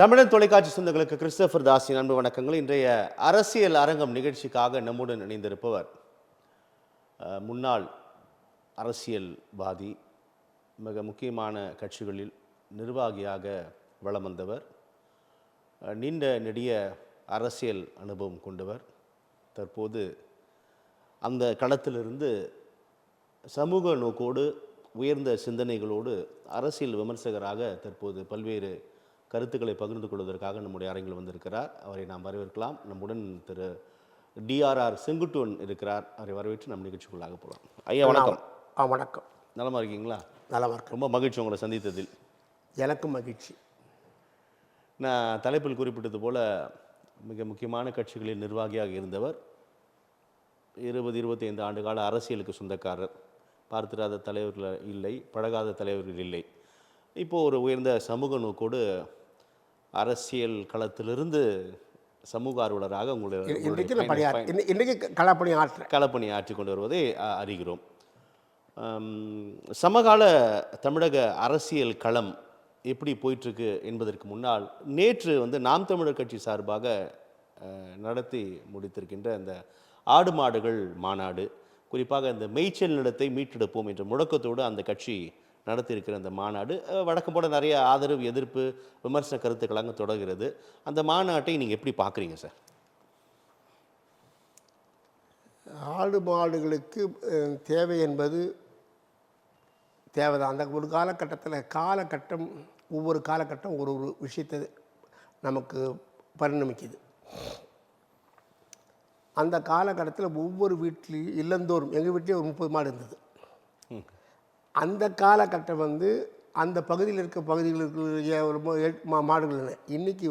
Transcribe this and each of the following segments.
தமிழன் தொலைக்காட்சி சொந்தங்களுக்கு கிறிஸ்டோபர் தாஸின் அன்பு வணக்கங்கள். இன்றைய அரசியல் அரங்கம் நிகழ்ச்சிக்காக நம்முடன் இணைந்திருப்பவர் முன்னாள் அரசியல்வாதி, மிக முக்கியமான கட்சிகளில் நிர்வாகியாக வலம் வந்தவர், நீண்ட நெடிய அரசியல் அனுபவம் கொண்டவர். தற்போது அந்த களத்திலிருந்து சமூக நோக்கோடு உயர்ந்த சிந்தனைகளோடு அரசியல் விமர்சகராக தற்போது பல்வேறு கருத்துக்களை பகிர்ந்து கொள்வதற்காக நம்முடைய அரங்கில் வந்திருக்கிறார். அவரை நாம் வரவேற்கலாம். நம்முடன் திரு DRR செங்குட்டுவன் இருக்கிறார். அவரை வரவேற்று நம் நிகழ்ச்சிக்குள்ளாக போகலாம். ஐயா வணக்கம். வணக்கம். நலமாக இருக்கீங்களா? நலமாக இருக்கு. ரொம்ப மகிழ்ச்சி உங்களை சந்தித்ததில். எனக்கும் மகிழ்ச்சி. நான் தலைப்பில் குறிப்பிட்டது போல மிக முக்கியமான கட்சிகளில் நிர்வாகியாக இருந்தவர். 20-25 ஆண்டு கால அரசியலுக்கு சொந்தக்காரர். பார்த்திராத தலைவர்கள் இல்லை, பழகாத தலைவர்கள் இல்லை. இப்போது ஒரு உயர்ந்த சமூக நோக்கோடு அரசியல் களத்திலிருந்து சமூக ஆர்வலராக இன்றைக்கு களப்பணி ஆற்றி கொண்டு வருவதை அறிகிறோம். சமகால தமிழக அரசியல் களம் எப்படி போயிட்டுருக்கு என்பதற்கு முன்னால் நேற்று நாம் தமிழர் கட்சி சார்பாக நடத்தி முடித்திருக்கின்ற இந்த ஆடு மாடுகள் மாநாடு, குறிப்பாக இந்த மேய்ச்சல் நிலத்தை மீட்டெடுப்போம் என்ற முழக்கத்தோடு அந்த கட்சி நடத்தியிருக்கிற அந்த மாநாடு வழக்கம் போல நிறைய ஆதரவு, எதிர்ப்பு, விமர்சன கருத்துக்களாக தொடர்கிறது. அந்த மாநாட்டை நீங்கள் எப்படி பார்க்குறீங்க சார்? ஆடு மாடுகளுக்கு தேவை என்பது தேவைதான். அந்த ஒரு காலகட்டம் ஒவ்வொரு காலகட்டம் ஒரு ஒரு விஷயத்தை நமக்கு பரிணமிக்குது. அந்த காலகட்டத்தில் ஒவ்வொரு வீட்லேயும் இல்லந்தோறும், எங்கள் வீட்லேயே ஒரு 30 மாடு இருந்தது. அந்த காலகட்டம் அந்த பகுதியில் இருக்க பகுதிகளுக்கு மாடுகள் இல்லை. இன்றைக்கி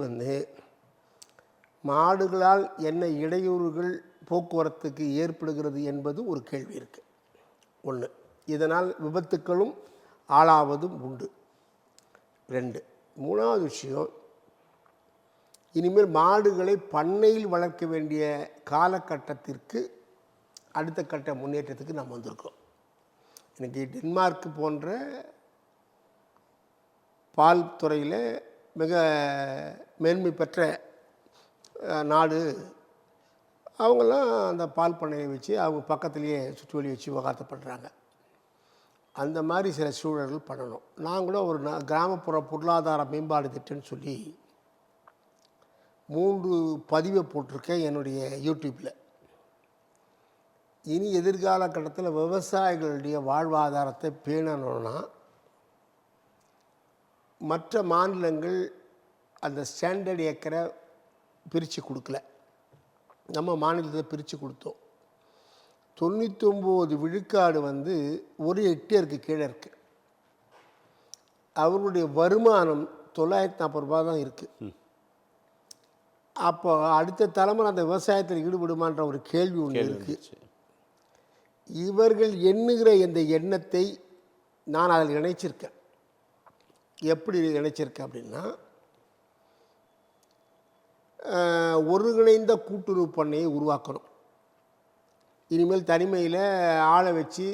மாடுகளால் என்ன இடையூறுகள் போக்குவரத்துக்கு ஏற்படுகிறது என்பது ஒரு கேள்வி இருக்குது. ஒன்று, இதனால் விபத்துக்களும் ஆளாவதும் உண்டு. 2, 3வது விஷயம், இனிமேல் மாடுகளை பண்ணையில் வளர்க்க வேண்டிய காலகட்டத்திற்கு அடுத்த கட்ட முன்னேற்றத்துக்கு நாம் வந்திருக்கோம். இன்றைக்கி டென்மார்க் போன்ற பால் துறையில் மிக மேன்மை பெற்ற நாடு. அவங்களாம் அந்த பால் பண்ணையை வச்சு அவங்க பக்கத்துலேயே சுற்றி வழி வச்சு விவகாரப்படுறாங்க. அந்த மாதிரி சில சூழல்கள் பண்ணணும். நான் கூட ஒரு கிராமப்புற பொருளாதார மேம்பாடு திட்டம்னு சொல்லி 3 பதிவை போட்டிருக்கேன் என்னுடைய யூடியூப்பில். இனி எதிர்கால கட்டத்தில் விவசாயிகளுடைய வாழ்வாதாரத்தை பேணணும்னா மற்ற மாநிலங்கள் அந்த ஸ்டாண்டர்ட் ஏக்கரை பிரித்து கொடுக்கல, நம்ம மாநிலத்தில் பிரித்து கொடுத்தோம். 99 விழுக்காடு ஒரு ஹெக்டேருக்கு கீழே இருக்குது. அவருடைய வருமானம் 940 ரூபா தான் இருக்குது. அப்போ அடுத்த தலைமுறை அந்த விவசாயத்தில் ஈடுபடுமான்ற ஒரு கேள்வி ஒன்று இருக்குது. இவர்கள் எண்ணுகிற இந்த எண்ணத்தை நான் அதில் இணைச்சிருக்கேன். எப்படி இணைச்சிருக்கேன் அப்படின்னா, ஒருங்கிணைந்த கூட்டுறவு பண்ணையை உருவாக்கணும். இனிமேல் தனிமையில் ஆளை வச்சு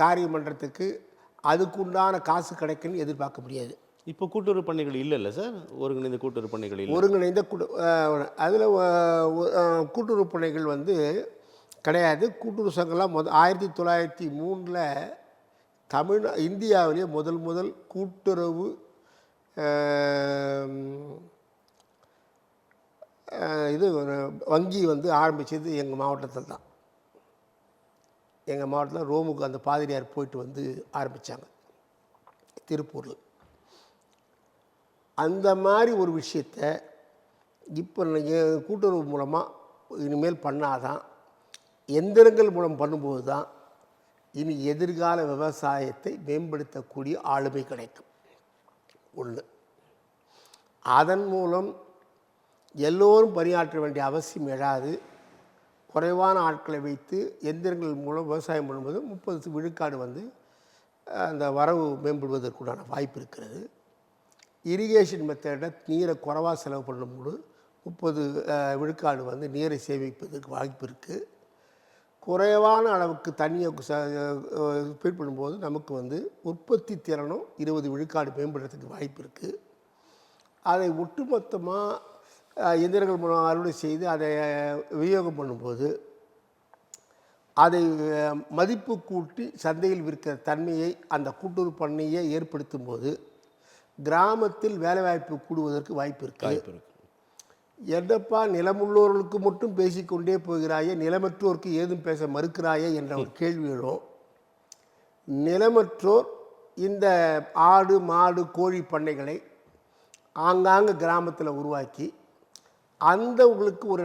காரியம் பண்ணுறதுக்கு அதுக்குண்டான காசு கிடைக்குன்னு எதிர்பார்க்க முடியாது. இப்போ கூட்டுறவு பண்ணைகள் இல்லைல்ல சார்? ஒருங்கிணைந்த கூட்டுறவு பண்ணைகள் இல்லை. ஒருங்கிணைந்த அதில் கூட்டுறவு பண்ணைகள் கிடையாது. கூட்டுறவு சங்கம்லாம் 1903 இந்தியாவிலேயே முதல் கூட்டுறவு வங்கி ஆரம்பித்தது எங்கள் மாவட்டத்தில் தான். எங்கள் மாவட்டத்தில் ரோமுக்கு அந்த பாதிரியார் போயிட்டு ஆரம்பித்தாங்க, திருப்பூரில். அந்த மாதிரி ஒரு விஷயத்தை இப்போ கூட்டுறவு மூலமாக இனிமேல் பண்ணாதான், எந்திரங்கள் மூலம் பண்ணும்போது தான் இனி எதிர்கால விவசாயத்தை மேம்படுத்தக்கூடிய ஆளுமை கிடைக்கும். ஒன்று, அதன் மூலம் எல்லோரும் பணியாற்ற வேண்டிய அவசியம் எழாது. குறைவான ஆட்களை வைத்து எந்திரங்கள் மூலம் விவசாயம் பண்ணும்போது 30 விழுக்காடு அந்த வரவு மேம்படுவதற்குண்டான வாய்ப்பு இருக்கிறது. இரிகேஷன் மெத்தடில் நீரை குறைவாக செலவு பண்ணும்போது 30 விழுக்காடு நீரை சேமிப்பதற்கு வாய்ப்பு இருக்குது. குறைவான அளவுக்கு தண்ணியை ஸ்பீட் பண்ணும்போது நமக்கு உற்பத்தி திறனும் 20 விழுக்காடு மேம்படுறதுக்கு வாய்ப்பு இருக்குது. அதை ஒட்டுமொத்தமாக எந்திரங்கள் மூலம் அறுவடை செய்து அதை விநியோகம் பண்ணும்போது அதை மதிப்பு கூட்டி சந்தையில் விற்கிற தன்மையை அந்த கூட்டுறவு பண்ணையை ஏற்படுத்தும் போது கிராமத்தில் வேலைவாய்ப்பு கூடுவதற்கு வாய்ப்பு இருக்குது. என்னப்பா நிலமுள்ளோர்களுக்கு மட்டும் பேசிக்கொண்டே போகிறாயே, நிலமற்றோருக்கு ஏதும் பேச மறுக்கிறாயே என்ற ஒரு கேள்வி எழும். நிலமற்றோர் இந்த ஆடு மாடு கோழி பண்ணைகளை ஆங்காங்கே கிராமத்தில் உருவாக்கி அந்த உங்களுக்கு ஒரு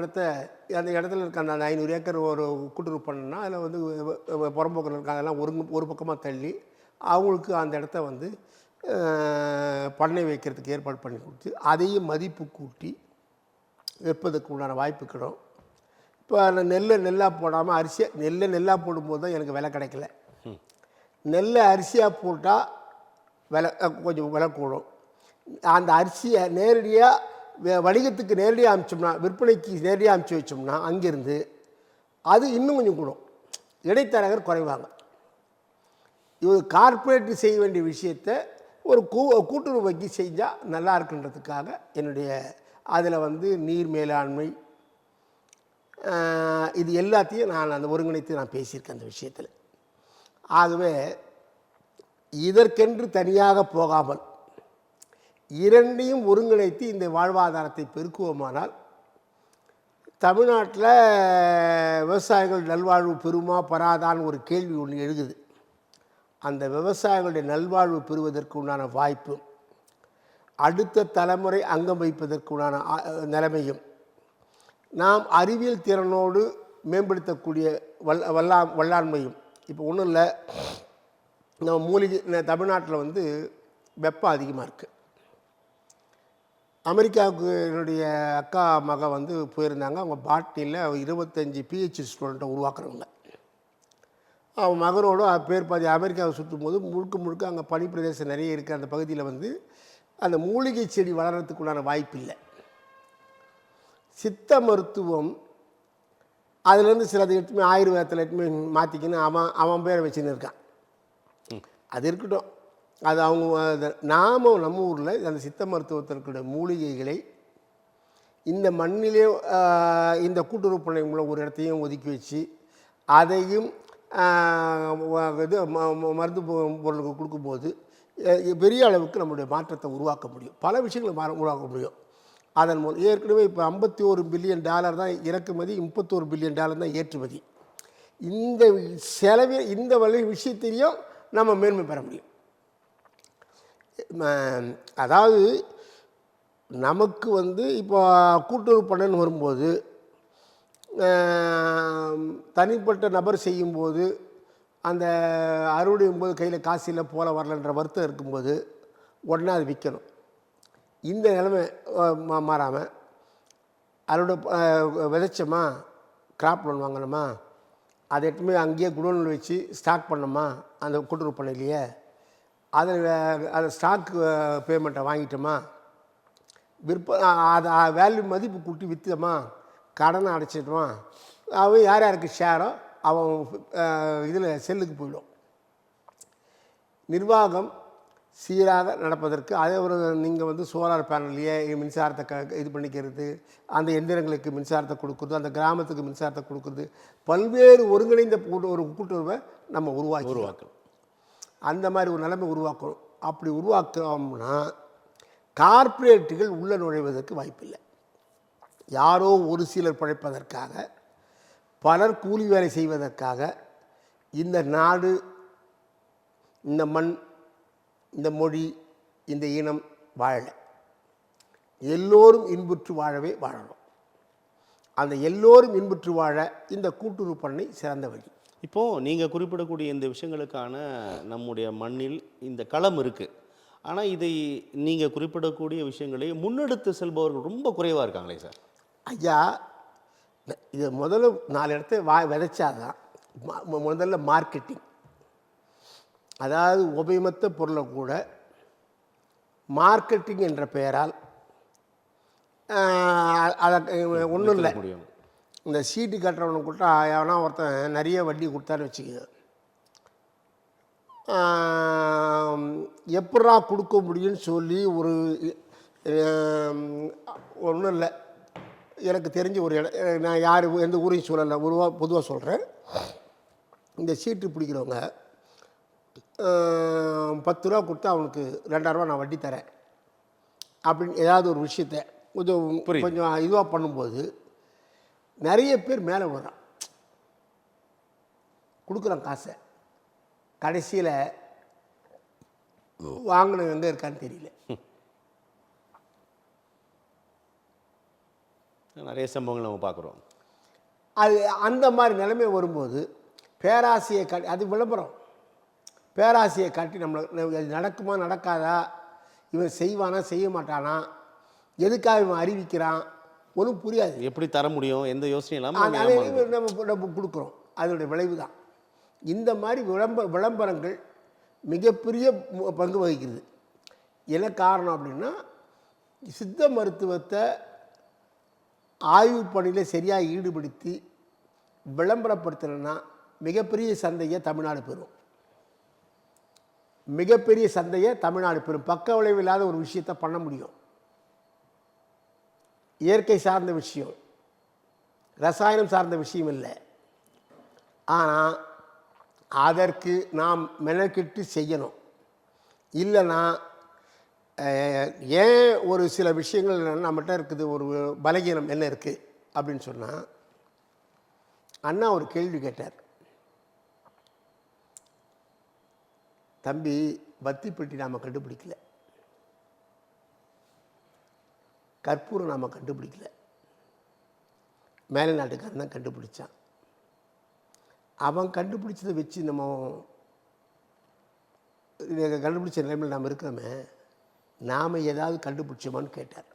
அந்த இடத்துல இருக்க அந்த 500 ஏக்கர் ஒரு கூட்டுறவு பண்ணனா அதில் வந்து புறம்போக்கில் இருக்காங்க அதெல்லாம் ஒரு பக்கமாக தள்ளி அவங்களுக்கு அந்த இடத்த வந்து பண்ணை வைக்கிறதுக்கு ஏற்பாடு பண்ணி கொடுத்து அதையும் மதிப்பு கூட்டி விற்பதற்கு உண்டான வாய்ப்பு கிடும். இப்போ அந்த நெல்லாக போடாமல் அரிசியாக நெல்லாக போடும்போது தான் எனக்கு விலை கிடைக்கல. நெல்லை அரிசியாக போட்டால் விலை கொஞ்சம் விலை கூடும். அந்த அரிசியை நேரடியாக வணிகத்துக்கு நேரடியாக அனுப்பிச்சோம்னா, விற்பனைக்கு நேரடியாக அனுப்பிச்சி வச்சோம்னா அங்கேருந்து அது இன்னும் கொஞ்சம் கூடும், இடைத்தரகர் குறைவாங்க. இது கார்ப்பரேட் செய்ய வேண்டிய விஷயத்தை ஒரு கூட்டுறவு வங்கி செஞ்சால் நல்லா இருக்குன்றதுக்காக என்னுடைய அதில் வந்து நீர் மேலாண்மை இது எல்லாத்தையும் நான் அந்த ஒருங்கிணைத்து நான் பேசியிருக்கேன் அந்த விஷயத்தில். ஆகவே இதற்கென்று தனியாக போகாமல் இரண்டையும் ஒருங்கிணைத்து இந்த வாழ்வாதாரத்தை பெருக்குவோமானால் தமிழ்நாட்டில் விவசாயிகள் நல்வாழ்வு பெறுமா பெறாதான்னு ஒரு கேள்வி ஒன்று எழுகுது. அந்த விவசாயிகளுடைய நல்வாழ்வு பெறுவதற்கு உண்டான வாய்ப்பும் அடுத்த தலைமுறை அங்கம் வைப்பதற்குண்டான நிலைமையும் நாம் அறிவியல் திறனோடு மேம்படுத்தக்கூடிய வல்லாண்மையும். இப்போ ஒன்றும் இல்லை, நம்ம மூலிகை தமிழ்நாட்டில் வந்து வெப்பம் அதிகமாக இருக்குது. அமெரிக்காவுக்கு என்னுடைய அக்கா மக வந்து போயிருந்தாங்க. அவங்க பாட்னியில் 25 PhD ஸ்டூடெண்ட்டை உருவாக்குறவங்க. அவன் மகனோடு பேர் பாதி அமெரிக்காவை சுற்றும் போது முழுக்க அங்கே பனி பிரதேசம் நிறைய இருக்குது. அந்த பகுதியில் வந்து அந்த மூலிகை செடி வளர்கிறதுக்குள்ளான வாய்ப்பு இல்லை. சித்த மருத்துவம் அதுலேருந்து சிலது எட்டுமே ஆயுர்வேதத்தில் எட்டுமே மாற்றிக்கின்னு அவன் பேரை வச்சுன்னு இருக்கான். அது இருக்கட்டும், அது அவங்க நாம் நம்ம ஊரில் அந்த சித்த மருத்துவத்திற்குடைய மூலிகைகளை இந்த மண்ணிலே இந்த கூட்டுறவு பண்ணை மூலம் ஒரு இடத்தையும் ஒதுக்கி வச்சு அதையும் இது மருந்து பொருளுக்கு கொடுக்கும்போது பெரிய அளவுக்கு நம்முடைய மாற்றத்தை உருவாக்க முடியும். பல விஷயங்களை உருவாக்க முடியும். அதன் மூலம் ஏற்கனவே இப்போ $51 பில்லியன் தான் இறக்குமதி, $31 பில்லியன் தான் ஏற்றுமதி. இந்த செலவில் இந்த விஷயத்திலையும் நம்ம மேன்மை பெற முடியும். அதாவது நமக்கு வந்து இப்போ கூட்டுறவு பண்ணைன்னு வரும்போது தனிப்பட்ட நபர் செய்யும்போது அந்த அறுவடையும் போது கையில் காசு இல்லை போல வரலன்ற வருத்தம் இருக்கும்போது உடனே அது விற்கணும். இந்த நிலைமை மாறாமல் அறுவடை விதைச்சோமா, கிராப் லோன் வாங்கினோமா, அதை எட்டுமே அங்கேயே குடோனில் வச்சு ஸ்டாக் பண்ணோமா அந்த கூட்டுறவு பண்ணையிலேயே, அதை ஸ்டாக் பேமெண்ட்டை வாங்கிட்டோமா, அதை வேல்யூ மதிப்பு கூட்டி விற்றுமா, கடனை அடைச்சிட்டோமா, அவன் யார் யாருக்கு ஷேரோ அவன் இதில் செல்லுக்கு போயிடும். நிர்வாகம் சீராக நடப்பதற்கு அதே ஒரு நீங்கள் வந்து சோலார் பேனல்லையே மின்சாரத்தை இது பண்ணிக்கிறது, அந்த எந்திரங்களுக்கு மின்சாரத்தை கொடுக்குறது, அந்த கிராமத்துக்கு மின்சாரத்தை கொடுக்குறது, பல்வேறு ஒருங்கிணைந்த ஒரு கூட்டுறவை நம்ம உருவாக்கணும். அந்த மாதிரி ஒரு நிலைமை உருவாக்கணும். அப்படி உருவாக்கணும்னா கார்ப்பரேட்டுகள் உள்ளே நுழைவதற்கு வாய்ப்பில்லை. யாரோ ஒரு சிலர் பிழைப்பதற்காக, பலர் கூலி வேலை செய்வதற்காக இந்த நாடு, இந்த மண், இந்த மொழி, இந்த இனம் வாழலை. எல்லோரும் இன்புற்று வாழவே வாழணும். அந்த எல்லோரும் இன்புற்று வாழ இந்த கூட்டுறவு பண்ணை சிறந்த வழி. இப்போது நீங்கள் குறிப்பிடக்கூடிய இந்த விஷயங்களுக்கான நம்முடைய மண்ணில் இந்த களம் இருக்குது. ஆனால் இதை நீங்கள் குறிப்பிடக்கூடிய விஷயங்களை முன்னெடுத்து செல்பவர்கள் ரொம்ப குறைவாக இருக்காங்களே சார். ஐயா, இது முதல்ல 4 இடத்த விதைச்சாதான் முதல்ல மார்க்கெட்டிங். அதாவது உபயமற்ற பொருளை கூட மார்க்கெட்டிங் என்ற பெயரால் அதை ஒன்றும் இல்லை, இந்த சீட்டு கட்டுறவனை கூட்ட எவனா ஒருத்தன் நிறைய வட்டி கொடுத்தான்னு வச்சுக்க, எப்படா கொடுக்க முடியும்னு சொல்லி ஒரு ஒன்றும் இல்லை, எனக்கு தெரிஞ்ச ஒரு இடம், நான் யார் எந்த ஊரையும் சொல்லலை, பொதுவாக சொல்கிறேன். இந்த சீட்டு பிடிக்கிறவங்க 10 ரூபா கொடுத்தா அவனுக்கு 2000 ரூபா நான் வட்டி தரேன் அப்படின்னு ஏதாவது ஒரு விஷயத்த கொஞ்சம் இதுவாக பண்ணும்போது நிறைய பேர் மேலே விடுறான், கொடுக்குறான் காசை. கடைசியில் வாங்கின எங்கே இருக்கான்னு தெரியல. நிறைய சம்பவங்கள் நம்ம பார்க்குறோம். அது அந்த மாதிரி நிலைமை வரும்போது பேராசையை காட்டி, அது விளம்பரம், பேராசையை காட்டி நம்மளை நடக்குமா நடக்காதா, இவன் செய்வானா செய்ய மாட்டானா, எதுக்காக இவன் அறிவிக்கிறான், ஒன்றும் புரியாது. எப்படி தர முடியும், எந்த யோசனை இல்லாமல் நம்ம கொடுக்குறோம். அதனுடைய விளைவு தான் இந்த மாதிரி விளம்பரங்கள் மிகப்பெரிய பங்கு வகிக்கிறது. என்ன காரணம் அப்படின்னா, சித்த மருத்துவத்தை ஆய்வு பணியில் சரியாக ஈடுபடுத்தி விளம்பரப்படுத்தலைன்னா மிகப்பெரிய சந்தையை தமிழ்நாடு பெறும். மிகப்பெரிய சந்தையை தமிழ்நாடு பெறும். பக்க விளைவு இல்லாத ஒரு விஷயத்தை பண்ண முடியும். இயற்கை சார்ந்த விஷயம், ரசாயனம் சார்ந்த விஷயம் இல்லை. ஆனால் அதற்கு நாம் மெனக்கிட்டு செய்யணும். இல்லைன்னா ஏன் ஒரு சில விஷயங்கள் நம்மகிட்ட இருக்குது, ஒரு பலகீனம் என்ன இருக்குது அப்படின்னு சொன்னால், அண்ணா ஒரு கேள்வி கேட்டார். தம்பி, பத்தி பெட்டி நாம் கண்டுபிடிக்கல, கற்பூரம் நாம் கண்டுபிடிக்கல, மேலை நாட்டுக்காரன் தான் கண்டுபிடிச்சான். அவன் கண்டுபிடிச்சதை வச்சு நம்ம கண்டுபிடிச்ச நிலைமையில் நாம் இருக்கிறோமே, நாம் ஏதாவது கண்டுபிடிச்சோமான்னு கேட்டார்.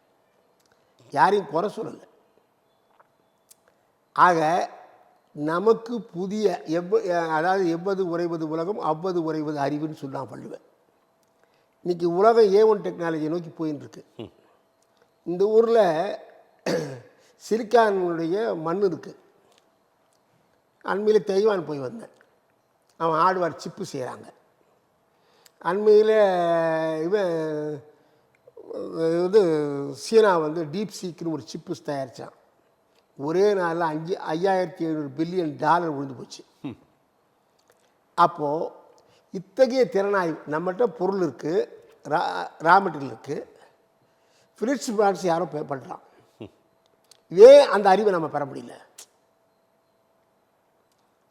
யாரையும் குறை சொல்லலை. ஆக நமக்கு புதிய அதாவது எவ்வது உறைவது உலகம் அவ்வது உறைவது அறிவுன்னு சொன்னான் வள்ளுவன். இன்றைக்கி உலகம் A1 டெக்னாலஜியை நோக்கி போயின்னு இருக்கு. இந்த ஊரில் சிலிக்கானுடைய மண் இருக்குது. அண்மையில் தைவான் போய் வந்தேன். அவன் ஹார்ட்வேர் சிப்பு செய்கிறாங்க. அண்மையில் இவன் சீனா டீப் சீக்குன்னு ஒரு சிப்பு தயாரித்தான். ஒரே நாளில் 5700 பில்லியன் டாலர் விழுந்து போச்சு. அப்போது இத்தகைய திறனாய்வு நம்மகிட்ட பொருள் இருக்குது, ரா மெட்டீரியல் இருக்குது, ஃபிலிப்ஸ் பிரான்ஸ் யாரோ பே பண்ணுறான். ஏன் அந்த அறிவை நம்ம பெற முடியல?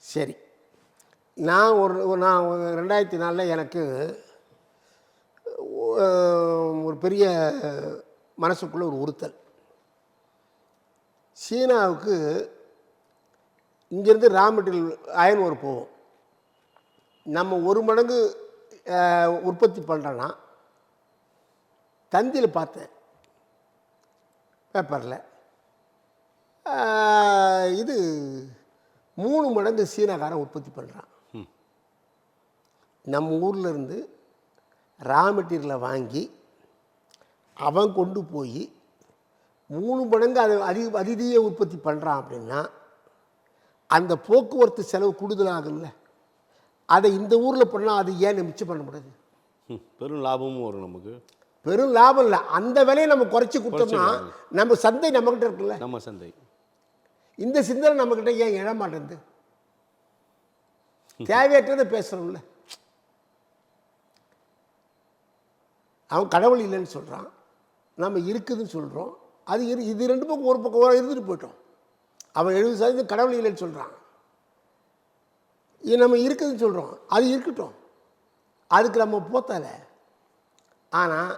சரி, நான் 2004 எனக்கு ஒரு பெரிய மனசுக்குள்ளே ஒரு உறுத்தல். சீனாவுக்கு இங்கேருந்து ரா மெட்டீரியல் அயன் ஓர் போவோம். நம்ம 1 மடங்கு உற்பத்தி பண்ணுறோன்னா, தந்தியில் பார்த்தேன் பேப்பரில், இது 3 மடங்கு சீனாக்காரன் உற்பத்தி பண்ணுறான். நம்ம ஊரில் இருந்து ரா மெட்டீரியலை வாங்கி அவன் கொண்டு போய் 3 மடங்கு அதை அதிதியை உற்பத்தி பண்ணுறான். அப்படின்னா அந்த போக்குவரத்து செலவு கூடுதலாகும்ல. அதை இந்த ஊரில் பண்ணால் அது ஏன் மிச்சம் பண்ண முடியாது? பெரும் லாபமும் வரும். நமக்கு பெரும் லாபம் இல்லை, அந்த விலையை நம்ம குறைச்சி கொடுத்தோம்னா நம்ம சந்தை நம்மக்கிட்ட இருக்குல்ல. நம்ம சந்தை இந்த சிந்தனை நம்மக்கிட்ட ஏன் எழ மாட்டேங்குது? தேவையற்றதை பேசுகிறோம்ல. அவன் கடவுள் இல்லைன்னு சொல்கிறான், நம்ம இருக்குதுன்னு சொல்கிறோம். அது இது 2 பக்கம், ஒரு பக்கம் இருந்துட்டு போயிட்டோம். அவன் 70% கடவுள் இல்லைன்னு சொல்கிறான், இது நம்ம இருக்குதுன்னு சொல்கிறோம். அது இருக்கட்டும், அதுக்கு நம்ம போத்தலை. ஆனால்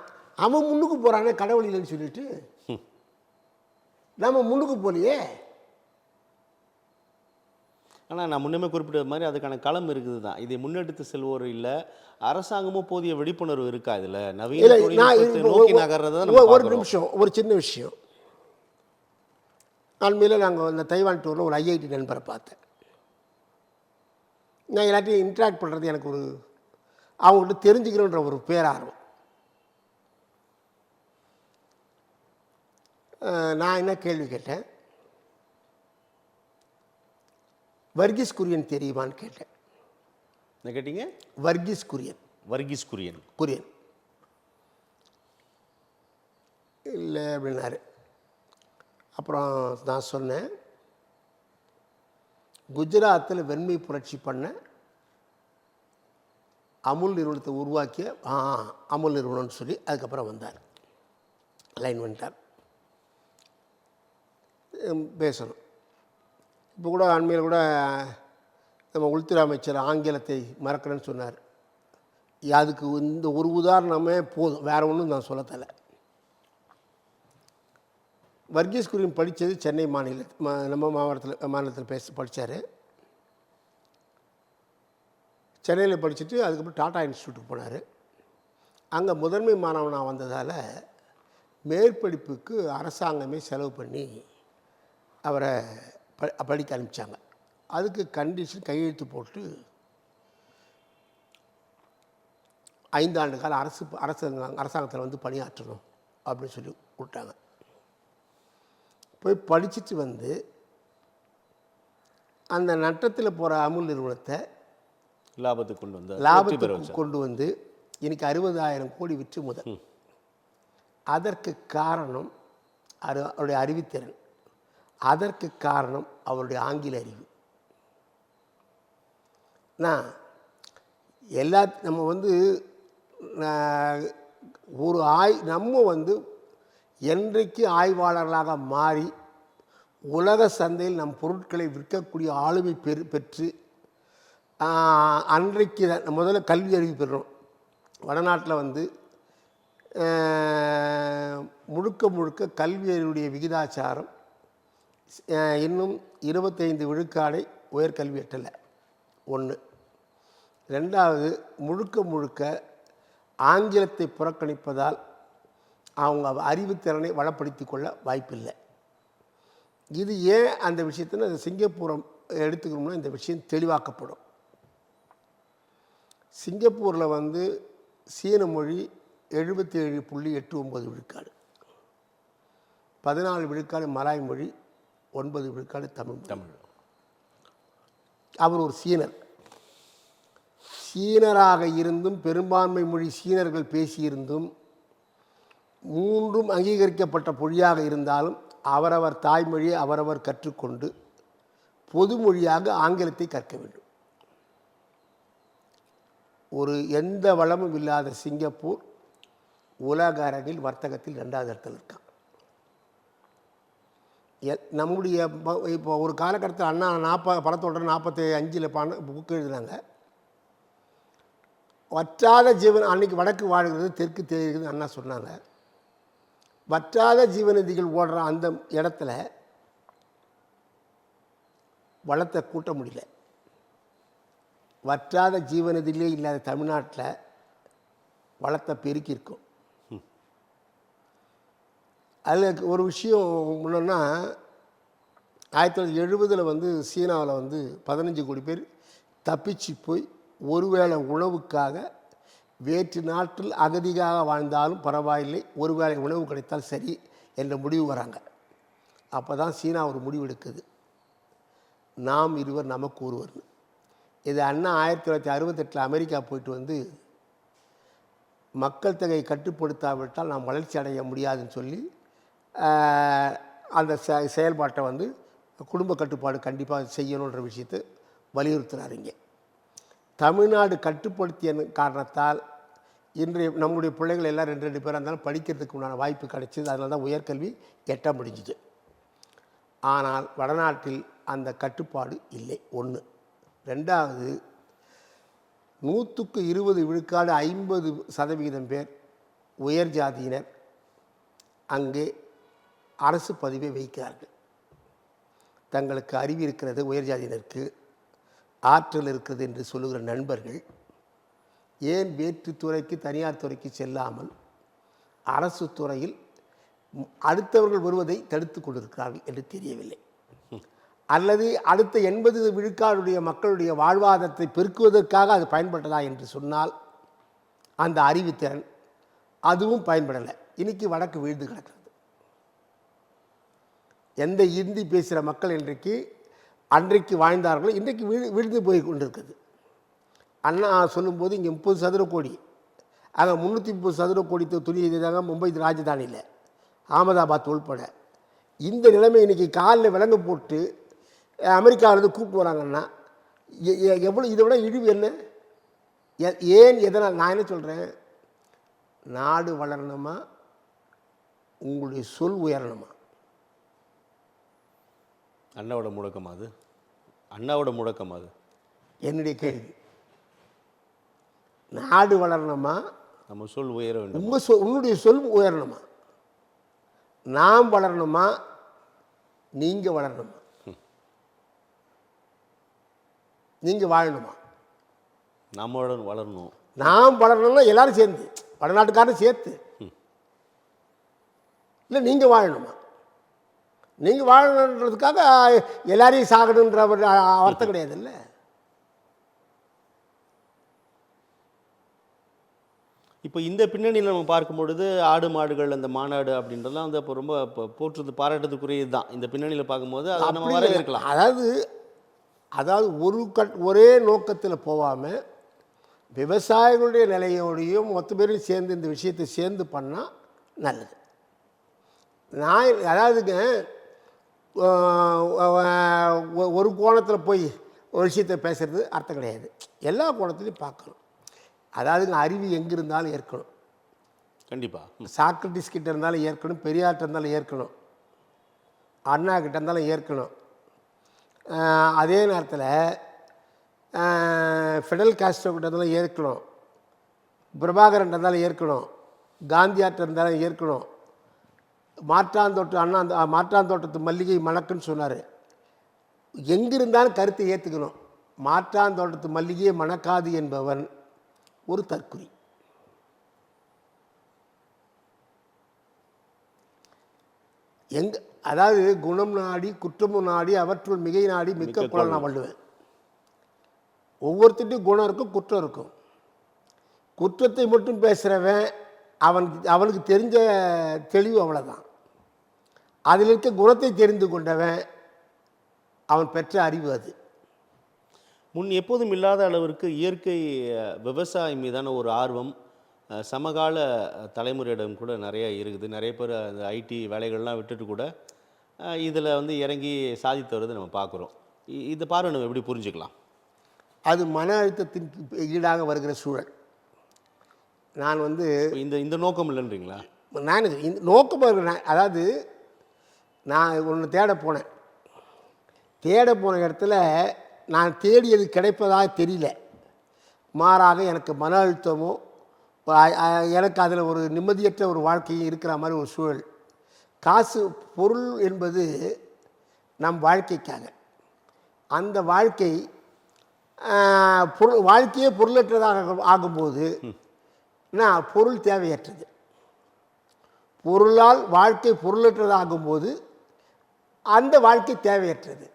அவன் முன்னுக்கு போகிறானே கடவுள் இல்லைன்னு சொல்லிட்டு, நம்ம முன்னுக்கு போலையே. ஆனால் நான் முன்னமே குறிப்பிட்ட மாதிரி அதுக்கான களம் இருக்குது தான். இதை முன்னெடுத்து செல்வோர் இல்லை, அரசாங்கமும் போதிய விழிப்புணர்வு இருக்கா இதில்? நவீன நோக்கி நகர்றத ஒரு நிமிஷம், ஒரு சின்ன விஷயம். அண்மையில் நாங்கள் இந்த தைவான் டூரில் ஒரு IIT நண்பரை பார்த்தேன். நான் எல்லாத்தையும் இன்ட்ராக்ட் பண்ணுறது எனக்கு ஒரு அவங்கள்ட்ட தெரிஞ்சுக்கணுன்ற ஒரு பேரார்வம். நான் என்ன கேள்வி கேட்டேன், வர்கீஸ் குரியன் தெரியுமான்னு கேட்டேன். என்ன கேட்டீங்க? வர்கீஸ் குரியன். வர்கீஸ் குரியன். இல்லை அப்படின்னாரு. அப்புறம் நான் சொன்னேன், குஜராத்தில் வெண்மை புரட்சி பண்ண அமுல் நிறுவனத்தை உருவாக்கிய அமுல் நிறுவனம்னு சொல்லி அதுக்கப்புறம் வந்தார், லைன் வந்துட்டார். பேசணும். இப்போ கூட அண்மையில் கூட நம்ம உள்துறை அமைச்சர் ஆங்கிலத்தை மறக்கிறேன்னு சொன்னார். அதுக்கு இந்த ஒரு உதாரணமே போதும், வேறு ஒன்றும் நான் சொல்லத்தலை. வர்கீஸ் குரியன் படித்தது சென்னை நம்ம மாநிலத்தில் படித்தார். சென்னையில் படிச்சுட்டு அதுக்கப்புறம் டாடா இன்ஸ்டியூட்டுக்கு போனார். அங்கே முதன்மை மாணவனாக வந்ததால் மேற்படிப்புக்கு அரசாங்கமே செலவு பண்ணி அவரை படிக்க அனுப்பிச்சாங்க. அதுக்கு கண்டிஷன் கையெழுத்து போட்டு 5 ஆண்டு காலம் அரசாங்கத்தில் வந்து பணியாற்றணும் அப்படின்னு சொல்லி விட்டாங்க. போய் படிச்சுட்டு வந்து அந்த நட்டத்தில் போகிற அமுல் நிறுவனத்தை லாபத்துக்கு கொண்டு வந்து இன்னைக்கு 60,000 கோடி விற்று முதல். அதற்கு காரணம் அவருடைய அறிவுத்திறன், அதற்கு காரணம் அவருடைய ஆங்கில அறிவு. நம்ம வந்து ஒரு நம்ம வந்து என்றைக்கு ஆய்வாளர்களாக மாறி உலக சந்தையில் நம் பொருட்களை விற்கக்கூடிய ஆளுமை பெற்று அன்றைக்கு முதல்ல கல்வி அறிவு பெறுறோம். வடநாட்டில் வந்து முழுக்க கல்வி அறிவுடைய விகிதாச்சாரம் இன்னும் 25 விழுக்காடை உயர்கல்வி எட்டலை. 1. 2வது, முழுக்க ஆங்கிலத்தை புறக்கணிப்பதால் அவங்க அறிவுத்திறனை வளப்படுத்தி கொள்ள வாய்ப்பில்லை. இது ஏன் அந்த விஷயத்தில் சிங்கப்பூரை எடுத்துக்கணும்னா இந்த விஷயம் தெளிவாக்கப்படும். சிங்கப்பூரில் வந்து சீன மொழி 77.89 விழுக்காடு, 14 விழுக்காடு மலாய் மொழி, 9 விழுக்காடு தமிழ். அவர் ஒரு சீனராக இருந்தும் பெரும்பான்மை மொழி சீனர்கள் பேசியிருந்தும் 3ம் அங்கீகரிக்கப்பட்ட மொழியாக இருந்தாலும் அவரவர் தாய்மொழியை அவரவர் கற்றுக்கொண்டு பொது மொழியாக ஆங்கிலத்தை கற்க வேண்டும். எந்த வளமும் இல்லாத சிங்கப்பூர் உலக அரங்கில் வர்த்தகத்தில் 2வது இடத்தில் இருக்கான். நம்முடைய இப்போ ஒரு காலகட்டத்தில் அண்ணா படத்தோட 45 புக்கு எழுதினாங்க. வற்றாத ஜீவன் அன்றைக்கி வடக்கு வாழ்கிறது தெற்கு தெரிகிறது அண்ணா சொன்னாங்க. வற்றாத ஜீவநதிகள் ஓடுற அந்த இடத்துல வளத்தை கூட்ட முடியல. வற்றாத ஜீவநதியிலே இல்லாத தமிழ்நாட்டில் வளத்தை பெருக்கியிருக்கும். அதில் ஒரு விஷயம் முன்னோன்னா 1970 வந்து சீனாவில் வந்து 15 கோடி பேர் தப்பிச்சு போய் ஒருவேளை உணவுக்காக வேற்று நாட்டில் அகதியாக வாழ்ந்தாலும் பரவாயில்லை, ஒருவேளை உணவு கிடைத்தால் சரி என்ற முடிவு வராங்க. அப்போ தான் சீனா ஒரு முடிவு எடுக்குது, நாம் இருவர் நமக்கு ஒருவர்னு. இது அண்ணா 1968 அமெரிக்கா போயிட்டு வந்து மக்கள் தொகையை கட்டுப்படுத்தாவிட்டால் நாம் வளர்ச்சி அடைய முடியாதுன்னு சொல்லி அந்த செயல்பாட்டை வந்து குடும்ப கட்டுப்பாடு கண்டிப்பாக செய்யணுன்ற விஷயத்தை வலியுறுத்துகிறார். இங்கே தமிழ்நாடு கட்டுப்படுத்திய காரணத்தால் இன்றைய நம்முடைய பிள்ளைகள் எல்லாம் 2 பேராக இருந்தாலும் படிக்கிறதுக்கு உண்டான வாய்ப்பு கிடைச்சிது. அதனால தான் உயர்கல்வி எட்ட முடிஞ்சிச்சு. ஆனால் வடநாட்டில் அந்த கட்டுப்பாடு இல்லை. 1. 2வது, 100க்கு 20 விழுக்காடு 50% பேர் உயர் ஜாதியினர் அங்கே அரசு பதிவை வைக்கிறார்கள். தங்களுக்கு அறிவு இருக்கிறது, உயர் ஜாதியினருக்கு ஆற்றல் இருக்கிறது என்று சொல்லுகிற நண்பர்கள் ஏன் வேற்று துறைக்கு தனியார் துறைக்கு செல்லாமல் அரசு துறையில் அடுத்தவர்கள் வருவதை தடுத்து கொண்டிருக்கிறார்கள் என்று தெரியவில்லை. அல்லது அடுத்த 80 விழுக்காடுடைய மக்களுடைய வாழ்வாதாரத்தை பெருக்குவதற்காக அது பயன்பட்டதா என்று சொன்னால் அந்த அறிவுத்திறன் அதுவும் பயன்படலை. இன்றைக்கி வடக்கு வீழ்ந்து கிடக்கிறது. எந்த இந்தி பேசுகிற மக்கள் அன்றைக்கு வாழ்ந்தார்களோ இன்றைக்கு வீழ்ந்து போய் கொண்டிருக்குது. அண்ணா சொல்லும்போது இங்கே 30 சதுர கோடி, ஆக 330 சதுர கோடி துணி செய்தாங்க மும்பை ராஜதானியில். அகமதாபாத் உள்பட. இந்த நிலைமை இன்றைக்கி காலில் விலங்கு போட்டு அமெரிக்காவிலேருந்து கூப்பிட்டு வராங்கன்னா எவ்வளோ இதை விட இழிவு என்ன? ஏன் எதனால்? நான் என்ன சொல்கிறேன், நாடு வளரணுமா, உங்களுடைய சொல் உயரணுமா? அண்ணாவோட முழக்கம் அது, அண்ணாவோட முழக்கம் அது என்னுடைய கேள்வி. நாடு வளரணுமா, நம்ம சொல் உயர வேண்டும்? உன்னுடைய சொல் உயரணுமா? நாம் வளரணுமா, நீங்கள் வளரணுமா? நீங்கள் வாழணுமா? நம்மளுடன் வளரணும். நாம் வளரணும்னா எல்லாரும் சேர்ந்து, வடநாட்டுக்காரன் சேர்த்து. இல்லை நீங்கள் வாழணுமா? நீங்கள் வாழணுன்றதுக்காக எல்லாரையும் சாகணுன்ற அர்த்தம் கிடையாது. இல்லை, இப்போ இந்த பின்னணியில் நம்ம பார்க்கும்பொழுது ஆடு மாடுகள் அந்த மாநாடு அப்படின்றலாம் வந்து அப்போ ரொம்ப போற்றுறது பாராட்டுறதுக்குரியது தான். இந்த பின்னணியில் பார்க்கும்போது அதை நம்ம வரவேற்கலாம். அதாவது ஒரே நோக்கத்தில் போகாமல் விவசாயிகளுடைய நிலையோடையும் மொத்த பேரும் சேர்ந்து இந்த விஷயத்தை சேர்ந்து பண்ணால் நல்லது. அதாவதுங்க ஒரு கோணத்தில் போய் ஒரு விஷயத்தை பேசுகிறது அர்த்தம் கிடையாது. எல்லா கோணத்துலையும் பார்க்கணும். அதாவதுங்க அறிவு எங்கே இருந்தாலும் ஏற்கணும். கண்டிப்பாக சாக்ரட்டிஸ் கிட்ட இருந்தாலும் ஏற்கணும், பெரியார்கிட்ட இருந்தாலும் ஏற்கணும், அண்ணா கிட்ட இருந்தாலும் ஏற்கணும். அதே நேரத்தில் ஃபிடல் காஸ்ட்ரோ கிட்ட இருந்தாலும் ஏற்கணும், பிரபாகரன் இருந்தாலும் ஏற்கணும், காந்தியார்ட்ட இருந்தாலும் ஏற்கணும். மாற்றாந்தோட்டத்து மல்லிகை மணக்குன்னு சொன்னார். எங்கிருந்தாலும் கருத்தை ஏற்றுக்கணும். மாற்றாந்தோட்டத்து மல்லிகையை மணக்காது என்பவன் ஒரு தற்குறி. அதாவது குணம் நாடி குற்றமும் நாடி அவற்றுள் மிகை நாடி மிக்க குலம் நான் வள்ளுவேன். ஒவ்வொருத்திட்டும் குணம் இருக்கும், குற்றம் இருக்கும். குற்றத்தை மட்டும் பேசுகிறவன் அவனுக்கு தெரிஞ்ச தெளிவு அவ்வளோதான். அதில் இருக்க குணத்தை தெரிந்து கொண்டவன் அவன் பெற்ற அறிவு அது. முன் எப்போதும் இல்லாத அளவிற்கு இயற்கை விவசாயம் மீதான ஒரு ஆர்வம் சமகால தலைமுறையிடம் கூட நிறைய இருக்குது. நிறைய பேர் அந்த ஐடி வேலைகள்லாம் விட்டுட்டு கூட இதில் வந்து இறங்கி சாதித்து வருது நம்ம பார்க்குறோம். இது பார்வை நம்ம எப்படி புரிஞ்சுக்கலாம்? அது மன அழுத்தத்தின் ஈடாக வருகிற சூழல். நான் வந்து இந்த நோக்கம் இல்லைன்றீங்களா? நான் இந்த நோக்கமாக இருக்கிறேன். அதாவது நான் ஒன்று தேட போன இடத்துல நான் தேடியது கிடைப்பதாக தெரியல. மாறாக எனக்கு மன அழுத்தமோ எனக்கு அதில் ஒரு நிம்மதியற்ற ஒரு வாழ்க்கையும் இருக்கிற மாதிரி ஒரு சூழல். காசு பொருள் என்பது நம் வாழ்க்கைக்காக. அந்த வாழ்க்கையே பொருளற்றதாக ஆகும்போது பொருள் தேவையற்றது. பொருளால் வாழ்க்கை பொருளற்றதாகும்போது அந்த வாழ்க்கை தேவையற்றது.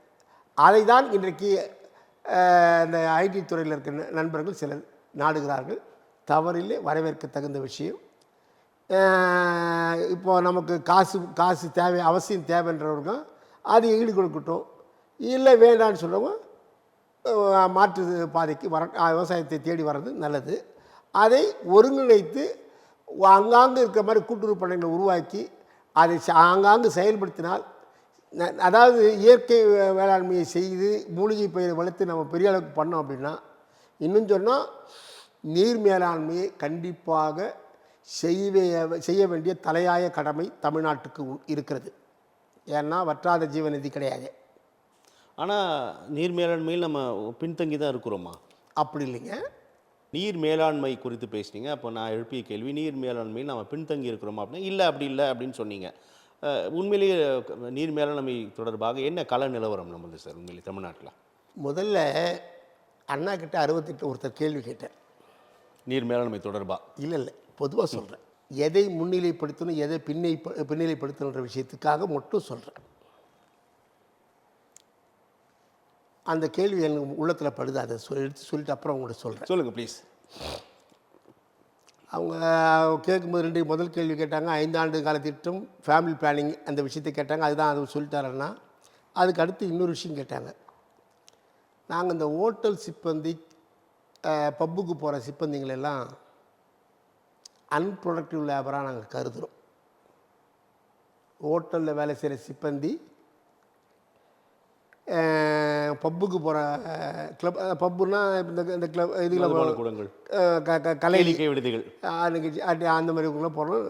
அதை தான் இன்றைக்கு இந்த ஐடி துறையில் இருக்கிற நண்பர்கள் சிலர் நாடுகிறார்கள். தவறில்லை, வரவேற்க தகுந்த விஷயம். இப்போ நமக்கு காசு தேவை, அவசியம் தேவைன்றவங்க அது ஈடு கொடுக்கட்டும். இல்லை வேண்டான்னு சொல்கிறவங்க மாற்று பாதைக்கு விவசாயத்தை தேடி வர்றது நல்லது. அதை ஒருங்கிணைத்து அங்காங்கு இருக்கிற மாதிரி கூட்டுறவு பண்ணைகளை உருவாக்கி அதை ஆங்காங்கு செயல்படுத்தினால், அதாவது இயற்கை வேளாண்மையை செய்து மூலிகை பயிரை வளர்த்து நம்ம பெரிய அளவுக்கு பண்ணோம் அப்படின்னா, இன்னும் சொன்னால் நீர் மேலாண்மையை கண்டிப்பாக செய்ய வேண்டிய தலையாய கடமை தமிழ்நாட்டுக்கு இருக்கிறது. ஏன்னா வற்றாத ஜீவநிதி கிடையாது. ஆனால் நீர் மேலாண்மையில் நம்ம பின்தங்கி தான் இருக்கிறோமா? அப்படி இல்லைங்க. நீர் மேலாண்மை குறித்து பேசுனீங்க. அப்போ நான் எழுப்பிய கேள்வி, நீர் மேலாண்மையில் நம்ம பின்தங்கி இருக்கிறோமா அப்படின்னா இல்லை, அப்படி இல்லை அப்படின்னு சொன்னீங்க. உண்மையிலேயே நீர் மேலாண்மை தொடர்பாக என்ன கள நிலவரம் நம்மளுது சார் உண்மையிலேயே தமிழ்நாட்டில்? முதல்ல அண்ணா கிட்ட 68 ஒருத்தர் கேள்வி கேட்டேன் நீர் மேலாண்மை தொடர்பாக. இல்லை பொதுவாக சொல்கிறேன். எதை முன்னிலைப்படுத்தணும், எதை பின்னிலைப்படுத்தணுன்ற விஷயத்துக்காக மட்டும் சொல்கிறேன். அந்த கேள்வி எனக்கு உள்ளத்தில் படுது. அதை எடுத்து சொல்லிட்டு அப்புறம் உங்கள்கிட்ட சொல்கிறேன். சொல்லுங்கள் ப்ளீஸ். அவங்க கேட்கும்போது முதல் கேள்வி கேட்டாங்க, 5 ஆண்டு கால திட்டம், ஃபேமிலி பிளானிங், அந்த விஷயத்தை கேட்டாங்க. அதுதான் அது சொல்லிட்டாரன்னா. அதுக்கு அடுத்து இன்னொரு விஷயம் கேட்டாங்க. நாங்கள் இந்த ஹோட்டல் சிப்பந்தி, பப்புக்கு போகிற சிப்பந்திங்களெல்லாம் அன்ப்ரொடக்டிவ் லேபராக நாங்கள் கருதுகிறோம். ஹோட்டலில் வேலை செய்கிற சிப்பந்தி, பப்புக்கு போகிற கிளப், பப்புன்னா இந்த இந்த கிளப் மதுபான இதில் கூடங்கள், கலை கேளிக்கை விடுதிகள், நிகழ்ச்சி அந்த மாதிரி இவங்களாம் போகிறோம்.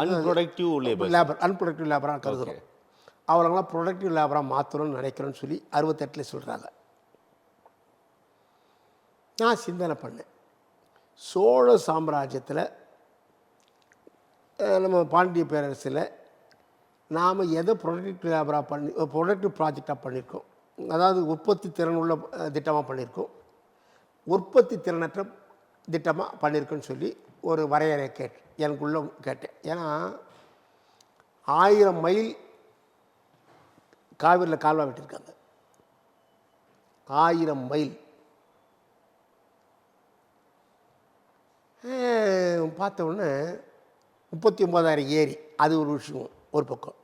Unproductive labour. லேபர், அன்ப்ரொடக்டிவ் லேபராக கருதுகிறோம். அவங்களெல்லாம் ப்ரொடக்டிவ் லேபராக மாற்றணும்னு நினைக்கிறோன்னு சொல்லி 68 சொல்கிறாங்க. நான் சிந்தனை பண்ணேன், சோழ சாம்ராஜ்யத்தில் நம்ம பாண்டிய பேரரசில் நாம் எதை ப்ரொடக்டிவ் லேபராக ப்ரொடக்டிவ் ப்ராஜெக்டாக பண்ணியிருக்கோம், அதாவது உற்பத்தி திறன் உள்ள திட்டமாக பண்ணியிருக்கோம், உற்பத்தி திறனற்ற திட்டமாக பண்ணியிருக்கோன்னு சொல்லி ஒரு வரையறை எனக்குள்ளே கேட்டேன். ஏன்னா 1000 மைல் காவிரியில் கால்வா விட்டிருக்காங்க. 1000 மைல் பார்த்த உடனே 39,000 ஏரி, அது ஒரு விஷயம் ஒரு பக்கம்.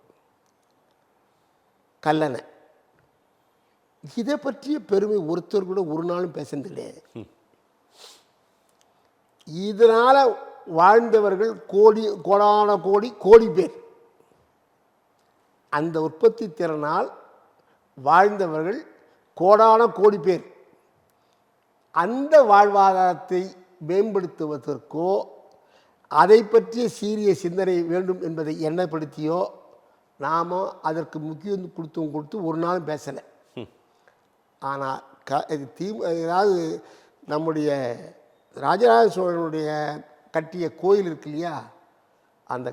கல்லணை, இதை பற்றிய பெருமை ஒருத்தர் கூட ஒரு நாளும் பேசுனது கிடையாது. இதனால் வாழ்ந்தவர்கள் கோடான கோடி பேர். அந்த உற்பத்தி திறனால் வாழ்ந்தவர்கள் கோடான கோடி பேர். அந்த வாழ்வாதாரத்தை மேம்படுத்துவதற்கோ அதை பற்றிய சீரிய சிந்தனை வேண்டும் என்பதை எண்ணப்படுத்தியோ நாம் அதற்கு முக்கியம் கொடுத்து ஒரு நாளும் பேசலை. ஆனால் அதாவது நம்முடைய ராஜராஜ சோழனுடைய கட்டிய கோயில் இருக்கு இல்லையா, அந்த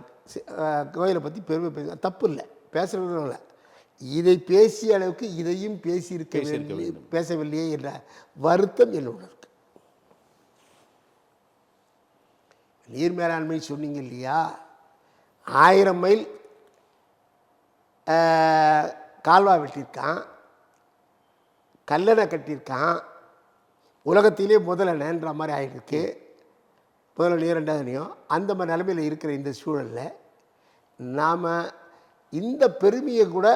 கோயிலை பற்றி பெருமை பேச தப்பு இல்லை, பேசுகிறதும் இல்லை. இதை பேசிய அளவுக்கு இதையும் பேசவில்லையே என்ற வருத்தம் என்னோட இருக்கு. நீர் மேலாண்மை சொன்னீங்க இல்லையா, 1000 மைல் கால்வா வெட்டியிருக்கான், கல்லணை கட்டியிருக்கான், உலகத்திலே முதலணைன்ற மாதிரி ஆகிருக்கு. முதலணையோ ரெண்டாவதுலையோ அந்த மாதிரி நிலைமையில் இருக்கிற இந்த சூழலில் நாம் இந்த பெருமையை கூட,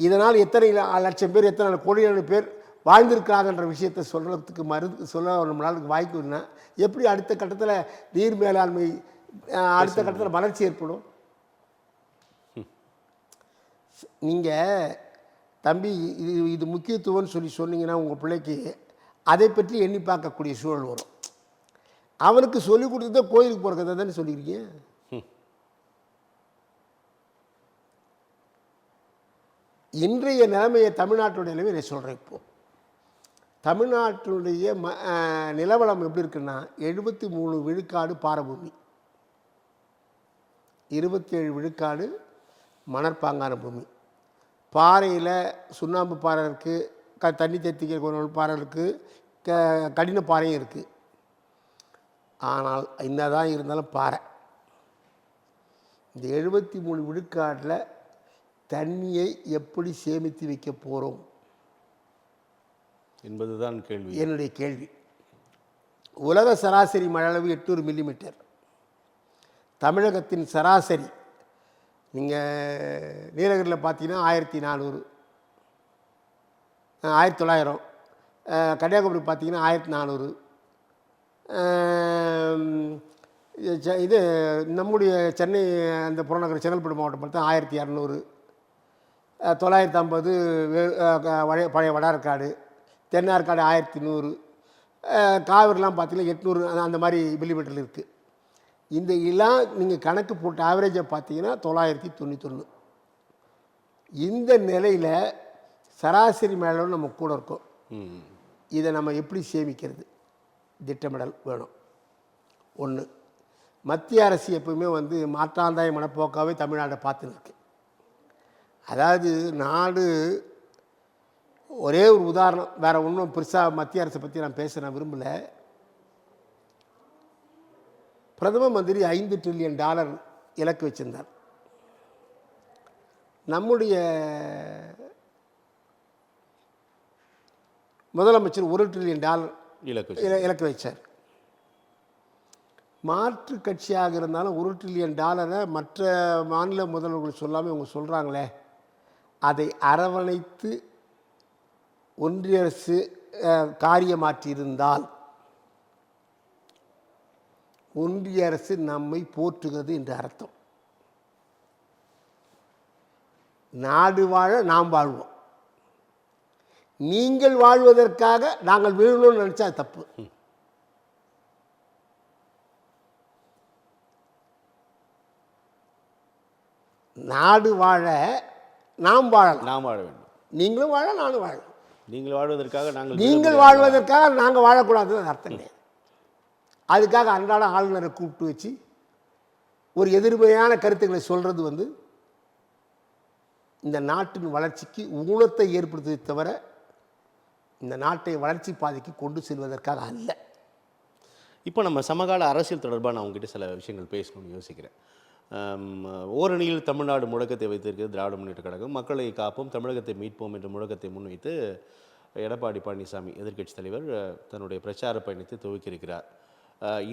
இதனால் எத்தனை லட்சம் பேர் எத்தனை கோடியான பேர் வாழ்ந்திருக்கிறாங்கன்ற விஷயத்தை சொல்கிறதுக்கு சொல்ல நம்மளால் வாய்க்குன்னா எப்படி அடுத்த கட்டத்தில் நீர் மேலாண்மை அடுத்த கட்டத்தில் வளர்ச்சி ஏற்படும்? நீங்கள் தம்பி இது முக்கியத்துவம்னு சொன்னீங்கன்னா உங்கள் பிள்ளைக்கு அதை பற்றி எண்ணி பார்க்கக்கூடிய சூழல் வரும். அவனுக்கு சொல்லிக் கொடுத்ததே கோயிலுக்கு போகிற கதை தானே சொல்லியிருக்கீங்க. இன்றைய நிலைமையை, தமிழ்நாட்டுடைய நிலைமையை நான் சொல்கிறேன். இப்போது தமிழ்நாட்டினுடைய நிலவளம் எப்படி இருக்குன்னா, 73 விழுக்காடு பாரபூமி, 27 விழுக்காடு மணற்பாங்கான பூமி. பாறையில் சுண்ணாம்பு பாறை இருக்குது, தண்ணி தேத்திக்க பாறை இருக்குது, கடின பாறையும் இருக்குது. ஆனால் என்னதான் இருந்தாலும் பாறை, இந்த 73 விழுக்காட்டில் தண்ணியை எப்படி சேமித்து வைக்க போகிறோம் என்பதுதான் கேள்வி, என்னுடைய கேள்வி. உலக சராசரி மழை அளவு 800 மில்லிமீட்டர். தமிழகத்தின் சராசரி நீங்கள் நீலகிரியில் பார்த்தீங்கன்னா 1400, 1900. கன்னியாகுமரி பார்த்தீங்கன்னா 1400. இது நம்முடைய சென்னை அந்த புறநகர் செங்கல்பட்டு மாவட்டம் பார்த்தா 1200, 950 பழைய வடார்காடு, தென்னார்காடு 1100, காவிரிலாம் பார்த்தீங்கன்னா 800 அந்த மாதிரி மில்லிமீட்டரில் இருக்குது. இந்த எல்லாம் நீங்கள் கணக்கு போட்டு ஆவரேஜாக பார்த்தீங்கன்னா 991. இந்த நிலையில் சராசரி மேலே நம்ம கூட இருக்கோம். இதை நம்ம எப்படி சேமிக்கிறது? திட்டமிடல் வேணும். ஒன்று, மத்திய அரசு எப்பவுமே மாற்றாந்தாய மனப்போக்காகவே தமிழ்நாட்டை பார்த்துன்னு இருக்கு. அதாவது நாடு, ஒரே ஒரு உதாரணம், வேறு ஒன்றும் பெருசாக மத்திய அரசை பற்றி நான் பேச விரும்பலை. பிரதம மந்திரி $5 டிரில்லியன் இலக்கு வச்சிருந்தார். நம்முடைய முதலமைச்சர் $1 டிரில்லியன் இலக்கு வச்சார். மாற்று கட்சியாக இருந்தாலும் $1 டிரில்லியன் மற்ற மாநில முதல்வர்கள் சொல்லாமல் இவங்க சொல்கிறாங்களே, அதை அரவணைத்து ஒன்றிய அரசு காரியமாற்றியிருந்தால் ஒன்றிய அரசு நம்மை போற்றுகிறது என்று அர்த்தம். நாடு வாழ நாம் வாழ்வோம். நீங்கள் வாழ்வதற்காக நாங்கள் வீழணும்னு நினச்சா தப்பு. நாடு வாழ நாம் வாழலாம். நாம் வாழ வேண்டும். நீங்களும் வாழ, நானும் வாழ. நீங்கள் வாழ்வதற்காக நீங்கள் வாழ்வதற்காக நாங்கள் வாழக்கூடாதுன்னு அர்த்தம் கிடையாது. அதுக்காக அன்றாட ஆளுநரை கூப்பிட்டு வச்சு ஒரு எதிர்மறையான கருத்துக்களை சொல்கிறது வந்து இந்த நாட்டின் வளர்ச்சிக்கு ஊனத்தை ஏற்படுத்துவதை தவிர இந்த நாட்டை வளர்ச்சி பாதைக்கு கொண்டு செல்வதற்காக அல்ல. இப்போ நம்ம சமகால அரசியல் தொடர்பாக நான் உங்ககிட்ட சில விஷயங்கள் பேசணும்னு யோசிக்கிறேன். ஓரணியில் தமிழ்நாடு முழக்கத்தை வைத்திருக்கிறது திராவிட முன்னேற்ற கழகம். மக்களை காப்போம், தமிழகத்தை மீட்போம் என்ற முழக்கத்தை முன்வைத்து எடப்பாடி பழனிசாமி எதிர்க்கட்சித் தலைவர் தன்னுடைய பிரச்சார பயணத்தை துவக்கியிருக்கிறார்.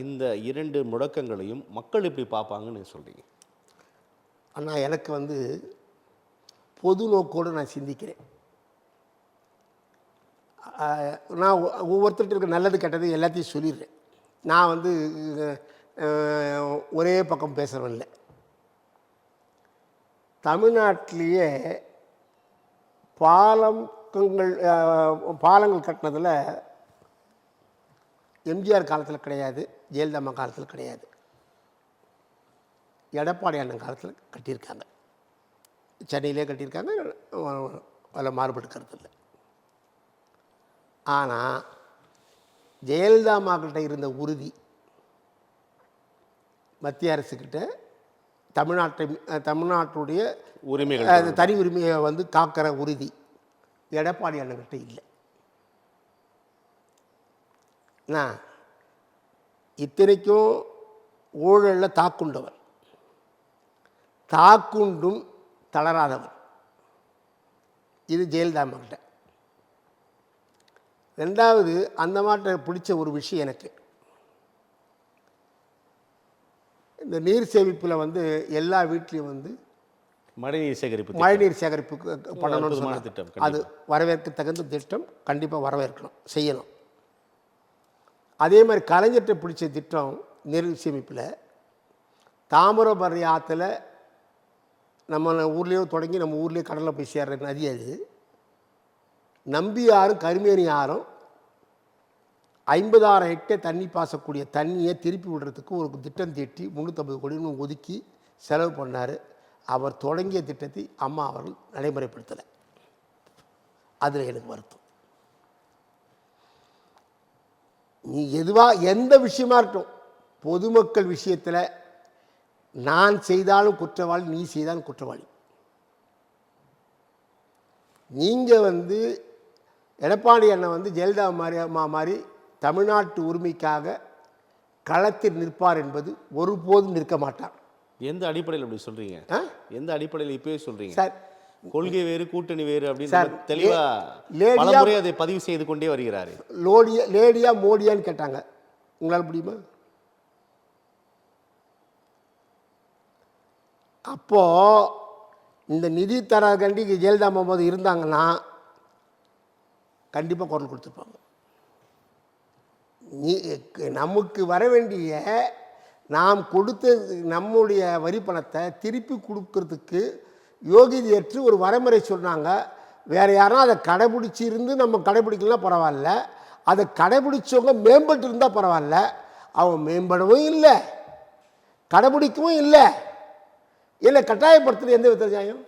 இந்த 2 முழக்கங்களையும் மக்கள் எப்படி பார்ப்பாங்கன்னு சொல்கிறீங்க? ஆனால் எனக்கு வந்து பொது நோக்கோடு நான் சிந்திக்கிறேன். நான் ஒவ்வொருத்தர்கிட்ட இருக்க நல்லது கெட்டது எல்லாத்தையும் சொல்லிடுறேன். நான் வந்து ஒரே பக்கம் பேசுகிறவன் இல்லை. தமிழ்நாட்டிலேயே பாலங்கள் கட்டினதில் எம்ஜிஆர் காலத்தில் கிடையாது, ஜெயலலிதா காலத்தில் கிடையாது, எடப்பாடி அண்ணன் காலத்தில் கட்டியிருக்காங்க. சென்னையிலே கட்டியிருக்காங்க, அதில் மாறுபட்டு கருத்து இல்லை. ஆனால் ஜெயலலிதா அம்மாக்கிட்ட இருந்த உறுதி, மத்திய அரசுக்கிட்ட தமிழ்நாட்டுடைய உரிமைகள் தனி உரிமையை வந்து காக்கிற உறுதி எடப்பாடி அண்ணன்கிட்ட இல்லை. நான் இத்தனைக்கும் ஊழலில் தாக்குண்டவர், தாக்குண்டும் தளராதவர். இது ஜெயலலிதா அம்மாக்கிட்ட. ரெண்டாவது, அந்த மாட்ட பிடிச்ச ஒரு விஷயம் எனக்கு, இந்த நீர் சேமிப்பில் வந்து எல்லா வீட்லேயும் வந்து மழைநீர் சேகரிப்பு பண்ணணும்னு சொன்ன திட்டம். அது வரவேற்க தகுந்த திட்டம், கண்டிப்பாக வரவேற்கணும், செய்யணும். அதே மாதிரி கலைஞர்கிட்ட பிடிச்ச திட்டம் நீர் சேமிப்பில் தாமிரபரணி ஆற்றுல நம்ம ஊர்லேயோ தொடங்கி நம்ம ஊர்லேயே கடலில் போய் சேர்ற நதி அது. நம்பி ஆறும் கருமேனி ஆறும் 50,000 ஹெக்டேர் தண்ணி பாசக்கூடிய தண்ணியை திருப்பி விடுறதுக்கு ஒரு திட்டம் தீட்டி 350 கோடி ஒதுக்கி செலவு பண்ணார். அவர் தொடங்கிய திட்டத்தை அம்மா அவர்கள் நடைமுறைப்படுத்தலை. அதில் எனக்கு வருத்தம். நீ எந்த விஷயமா இருக்கட்டும், பொதுமக்கள் விஷயத்தில் நான் செய்தாலும் குற்றவாளி, நீ செய்தாலும் குற்றவாளி. நீங்கள் வந்து எடப்பாடி அண்ணன் வந்து ஜெயலலிதா அம்மா மாதிரி தமிழ்நாட்டு உரிமைக்காக களத்தில் நிற்பார் என்பது ஒருபோதும் நிற்க மாட்டார். எந்த அடிப்படையில் அப்படி சொல்கிறீங்க? எந்த அடிப்படையில் இப்போயே சொல்கிறீங்க? சார், கொள்கை வேறு கூட்டணி வேறு அப்படின்னு தெளிவாக பல முறை அதை பதிவு செய்து கொண்டே வருகிறார். லேடியா மோடியான்னு கேட்டாங்க, உங்களால் முடியுமா? அப்போது இந்த நிதி தரகண்டி ஜெயலலிதா அம்மா இருந்தாங்கன்னா கண்டிப்பாக குரல் கொடுத்துருப்பாங்க. நமக்கு வர வேண்டிய, நாம் கொடுத்த நம்முடைய வரி பணத்தை திருப்பி கொடுக்கறதுக்கு யோகிதையற்று ஒரு வரைமுறை சொன்னாங்க. வேறு யாரும் அதை கடைபிடிச்சி இருந்து நம்ம கடைபிடிக்கலாம் பரவாயில்ல, அதை கடைபிடிச்சவங்க மேம்பட்டு இருந்தால் பரவாயில்ல. அவங்க மேம்படவும் இல்லை, கடைபிடிக்கவும் இல்லை. இல்லை, கட்டாயப்படுத்துறது எந்த வித நியாயம்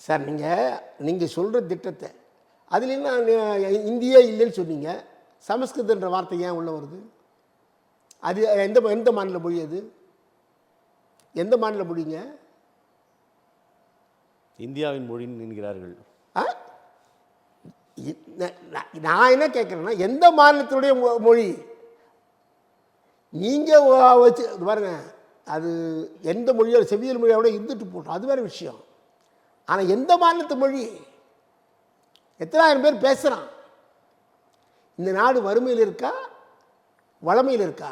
சார்? நீங்கள் சொல்கிற திட்டத்தை அதில் என்ன இந்தியா இல்லைன்னு சொன்னீங்க, சமஸ்கிருதன்ற வார்த்தை ஏன் உள்ளே வருது? அது எந்த மாநில மொழி? அது எந்த மாநில மொழிங்க? இந்தியாவின் மொழி என்கிறார்கள். நான் என்ன கேட்குறேன்னா, எந்த மாநிலத்தினுடைய மொழி? நீங்கள் வச்சு பாருங்க, அது எந்த மொழியோட, செவ்வியல் மொழியோட இருந்துட்டு போட்டோம், அது வேறு விஷயம். ஆனால் எந்த மாநிலத்து மொழி? எத்தனாயிரம் பேர் பேசுகிறான்? இந்த நாடு வறுமையில் இருக்கா, வளமையில் இருக்கா?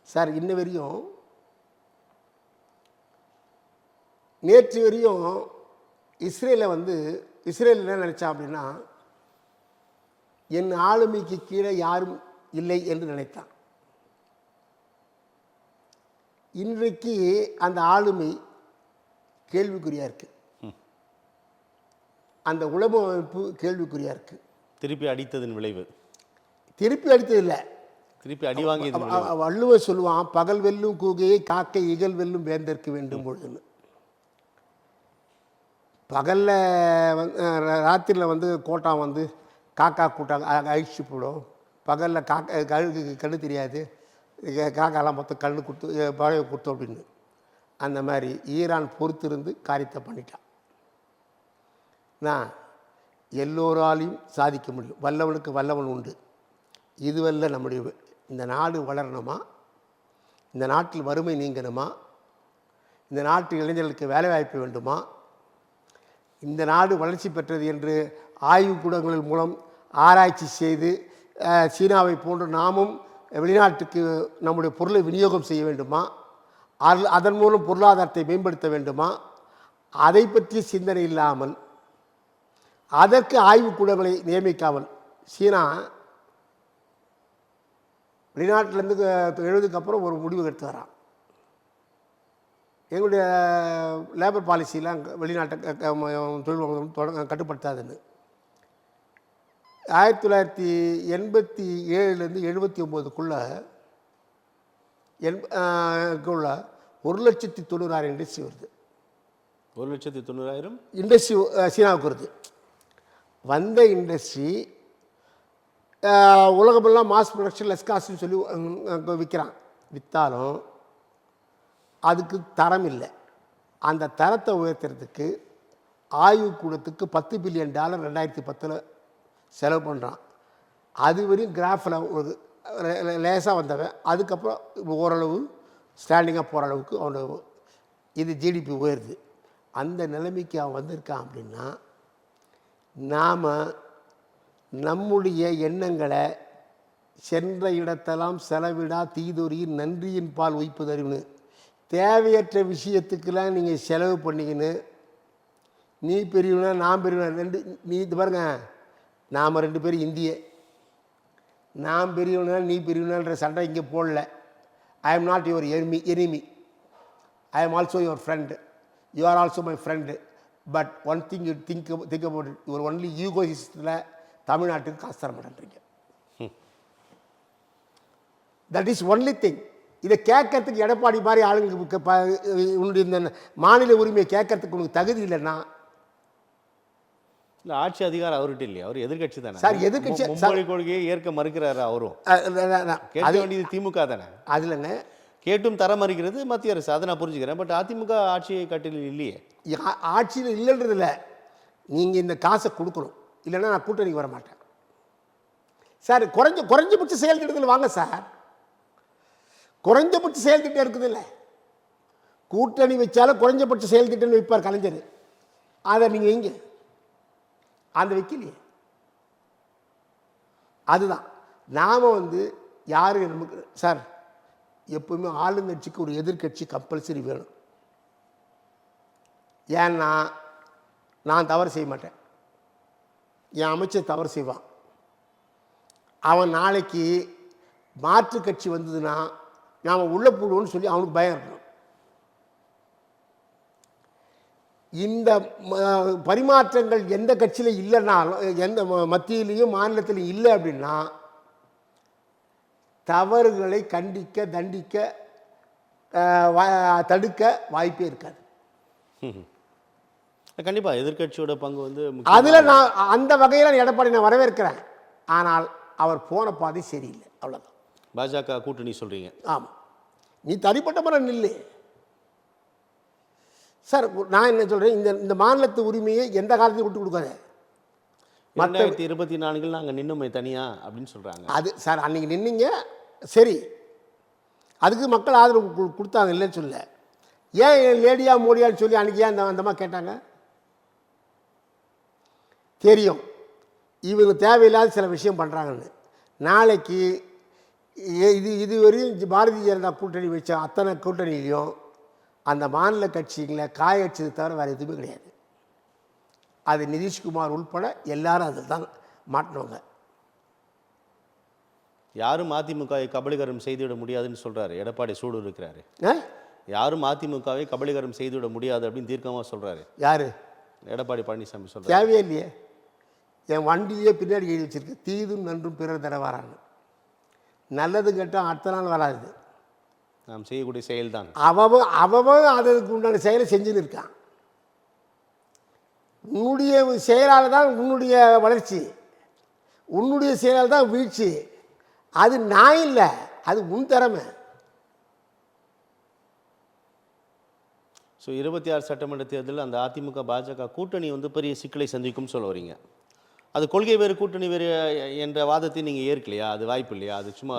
சார், இன்ன வரையும், நேற்று வரையும் இஸ்ரேலில் என்ன நினச்சா அப்படின்னா, என் ஆளுமைக்கு கீழே யாரும் இல்லை என்று நினைத்தான். இன்றைக்கு அந்த ஆளுமை கேள்விக்குறியாக இருக்குது. அந்த உளவு அமைப்பு கேள்விக்குறியாக இருக்குது. திருப்பி அடித்ததன் விளைவு. திருப்பி அடித்தது இல்லை, திருப்பி அடி வாங்கியதன் விளைவு. வள்ளுவர் சொல்லுவான், பகல் வெல்லும் கூகையை காக்கை இகல் வெல்லும் வேந்தற்கு வேண்டும் பொழுதுன்னு. பகலில் ராத்திரியில் கோட்டான் காக்கா கூட்டம் அழிச்சு போடும். பகலில் கழுகுக்கு கண்ணு தெரியாது, காக்காலாம் மொத்தம் கண்ணு கொடுத்து பழைய கொடுத்தோம் அப்படின்னு. அந்த மாதிரி ஈரான் பொறுத்திருந்து காரியத்தை பண்ணிட்டான். நான் எல்லோராலையும் சாதிக்க முடியும், வல்லவனுக்கு வல்லவன் உண்டு. இதுவல்ல நம்முடைய இந்த நாடு வளரணுமா, இந்த நாட்டில் வறுமை நீங்கணுமா, இந்த நாட்டு இளைஞர்களுக்கு வேலைவாய்ப்பு வேண்டுமா, இந்த நாடு வளர்ச்சி பெற்றது என்று ஆய்வுக்கூடங்களின் மூலம் ஆராய்ச்சி செய்து சீனாவை போன்று நாமும் வெளிநாட்டுக்கு நம்முடைய பொருளை விநியோகம் செய்ய வேண்டுமா, அதன் மூலம் பொருளாதாரத்தை மேம்படுத்த வேண்டுமா, அதை பற்றிய சிந்தனை இல்லாமல் அதற்கு ஆய்வுக்கூடங்களை நியமிக்காமல் சீனா வெளிநாட்டிலேருந்து 70க்கு அப்புறம் ஒரு முடிவு எடுத்து வரான். எங்களுடைய லேபர் பாலிசிலாம் வெளிநாட்டை தொழில் கட்டுப்படுத்தாதுன்னு. 1987லேருந்து 79க்குள்ள 1,90,000 இண்டஸ்ட்ரி வருது. 1,90,000 இண்டஸ்ட்ரி சீனாவுக்கு வருது. வந்த இண்டஸ்ட்ரி உலகமெல்லாம் மாஸ் ப்ரொடக்ஷன் லெஸ் காஸ்ட்னு சொல்லி விற்கிறான். விற்றாலும் அதுக்கு தரம் இல்லை. அந்த தரத்தை உயர்த்துறதுக்கு ஆய்வுக்கூடத்துக்கு $10 பில்லியன் 2010 செலவு பண்ணுறான். அது வரையும் கிராஃபில் ஒரு லேசாக வந்தவன். அதுக்கப்புறம் ஓரளவு ஸ்டாண்டிங்காக போகிற அளவுக்கு அவனோட இது ஜிடிபி உயருது. அந்த நிலைமைக்கு அவன் வந்திருக்கான். அப்படின்னா நாம் நம்முடைய எண்ணங்களை சென்ற இடத்தெல்லாம் செலவிடா தீதொரியின் நன்றியின் பால் உய்ப்புதறிவுன்னு தேவையற்ற விஷயத்துக்கெல்லாம் நீங்கள் செலவு பண்ணிக்கின்னு நீ பெரியவனா நான் பெரியவனா நீ இது பாருங்க, நாம் 2 பேரும் இந்திய, நான் பெரியவனா நீ பெரியவனான்ற சண்டை இங்கே போடல. I am not your enemy, I am also your friend, you are also my friend. But one thing you think about it, your only ஈகோயிஸ்டில் தமிழ்நாட்டுக்கு காசு தர மாட்டேன்றீங்க. That is only thing. இதை கேட்கறதுக்கு எடப்பாடி மாதிரி ஆளுங்களுக்கு உன்னுடைய இந்த மாநில உரிமையை கேட்கறதுக்கு உனக்கு தகுதி இல்லைன்னா இல்லை, ஆட்சி அதிகாரம் அவர்கிட்ட இல்லையா? அவர் எதிர்கட்சி தானே சார். எதிர்கட்சி மும்மொழி கொள்கையை ஏற்க மறுக்கிறாரு. அவரும் கேட்க வேண்டியது திமுக தானே. அதுலங்க கேட்டும் தர மறுக்கிறது மத்திய அரசு, அதை நான் புரிஞ்சுக்கிறேன். பட் அதிமுக ஆட்சியை கட்டில் இல்லையே. ஆட்சியில் இல்லைன்றது இல்லை, நீங்கள் இந்த காசை கொடுக்கணும், இல்லைன்னா நான் கூட்டணிக்கு வர மாட்டேன் சார். குறைஞ்சபட்ச செயல் திட்டத்தில் வாங்க சார். குறைஞ்சபட்ச செயல் திட்டம் இருக்குது இல்லை, கூட்டணி வச்சாலும் குறைஞ்சபட்ச செயல் திட்டம்னு வைப்பார் கலைஞர். அதை நீங்கள் எங்கே அந்த வைக்கலையே. அதுதான் நாம் யார் நமக்கு சார் எப்பவுமே ஆளுங்கட்சிக்கு ஒரு எதிர்கட்சி கம்பல்சரி வேணும். ஏன்னா நான் தவறு செய்ய மாட்டேன், என் அமைச்சர் தவறு செய்வான். அவன் நாளைக்கு மாற்று கட்சி வந்ததுன்னா நாம் உள்ளே போடுவோன்னு சொல்லி அவனுக்கு பயம் இருக்கணும். இந்த பரிமாற்றங்கள் எந்த கட்சியில் இல்லைன்னாலும், எந்த மத்தியிலையும் மாநிலத்திலையும் இல்லை அப்படின்னா தவறுகளை கண்டிக்க தண்டிக்க தடுக்க வாய்ப்பே இருக்காது. கண்டிப்பாக எதிர்கட்சியோட பங்கு அதில் நான் அந்த வகையில் எடப்பாடி நான் வரவேற்கிறேன். ஆனால் அவர் போன பாதை சரியில்லை, அவ்வளோதான். பாஜக கூட்டணி சொல்கிறீங்க. ஆமாம், நீ தனிப்பட்ட முறை நில்லு சார். நான் என்ன சொல்கிறேன், இந்த மாநிலத்து உரிமையை எந்த காலத்தையும் விட்டு கொடுக்காத. 2024 நாங்கள் நின்னுமே தனியாக அப்படின்னு சொல்கிறாங்க. அது சார் அன்றைக்கி நின்னீங்க சரி, அதுக்கு மக்கள் ஆதரவு கொடுத்தாங்க, இல்லைன்னு சொல்ல. ஏன் லேடியா மோடியான்னு சொல்லி அன்றைக்கி ஏன் அந்தமாக கேட்டாங்க? தெரியும் இவங்க தேவையில்லாத சில விஷயம் பண்ணுறாங்கன்னு. நாளைக்கு இதுவரையும் பாரதிய ஜனதா கூட்டணி வச்ச அத்தனை கூட்டணியிலையும் அந்த மாநில கட்சிகளை காய வச்சது தவிர வேறு எதுவுமே கிடையாது. அது நிதிஷ்குமார் உள்பட எல்லாரும் அதில் தான் மாட்டினவங்க. யாரும் அதிமுக கபலீகரம் செய்துவிட முடியாதுன்னு சொல்கிறாரு எடப்பாடி. சூடு இருக்கிறாரு. யாரும் அதிமுகவை கபலீகரம் செய்துவிட முடியாது அப்படின்னு தீர்க்கமாக சொல்கிறாரு யார்? எடப்பாடி பழனிசாமி சொல்கிறார். தேவையே இல்லையே. என் வண்டியிலே பின்னாடி எழுதி வச்சிருக்கு, தீதும் நன்றும் பிறர் தர வரான்னு. நல்லது கேட்டால் அடுத்த நாள் வராது. நாம் செய்யக்கூடிய செயல்தான். அவன் அதுக்கு உண்டான செயலை செஞ்சுன்னு இருக்கான். உன்னுடைய செயலால் தான் உன்னுடைய வளர்ச்சி, உன்னுடைய செயலால் தான் வீழ்ச்சி. அது நான் இல்லை, அது உன் திறமை. ஸோ 26 சட்டமன்ற தேர்தலில் அந்த அதிமுக பாஜக கூட்டணி வந்து பெரிய சிக்கலை சந்திக்கும்னு சொல்ல வரீங்க. அது கொள்கை வேறு கூட்டணி வேறு என்ற வாதத்தை நீங்கள் ஏற்கலையா? அது வாய்ப்பு இல்லையா? அது சும்மா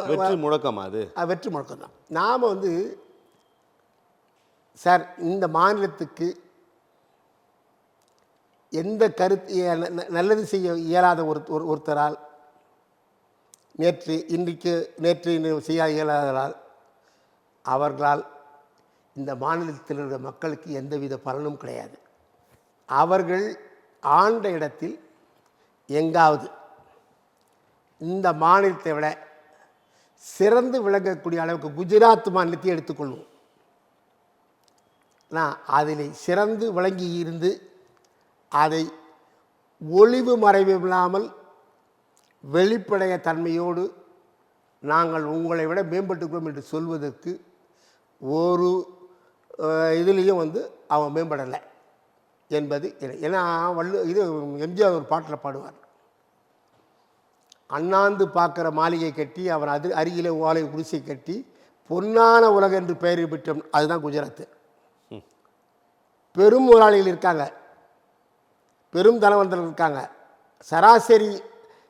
வெற்றி முழக்கமா? அது வெற்றி முழக்கம் தான். நாம் வந்து சார் இந்த மாநிலத்துக்கு எந்த கருத்து நல்லது செய்ய இயலாத ஒருத்தரால் நேற்று செய்ய இயலாததால் அவர்களால் இந்த மாநிலத்தில் இருக்கிற மக்களுக்கு எந்தவித பலனும் கிடையாது. அவர்கள் ஆண்ட இடத்தில் எங்காவது இந்த மாநிலத்தை விட சிறந்து விளங்கக்கூடிய அளவுக்கு குஜராத் மாநிலத்தை எடுத்துக்கொள்வோம். நான் அதில் சிறந்து விளங்கி இருந்து அதை ஒளிவு மறைவு இல்லாமல் வெளிப்படைய தன்மையோடு நாங்கள் உங்களை விட மேம்பட்டுக்கிறோம் என்று சொல்வதற்கு ஒரு இதுலேயும் வந்து அவன் மேம்படலை என்பது. ஏன்னா இது எம்ஜிஆர் ஒரு பாட்டில் பாடுவார், அண்ணாந்து பார்க்குற மாளிகை கட்டி அவன் அருகிலே ஓலை குடிசை கட்டி பொன்னான உலகம் என்று பெயர் பெற்றோம். அதுதான் குஜராத்து. பெரும் முதலாளிகள் இருக்காங்க, பெரும் தனவந்தர்கள் இருக்காங்க. சராசரி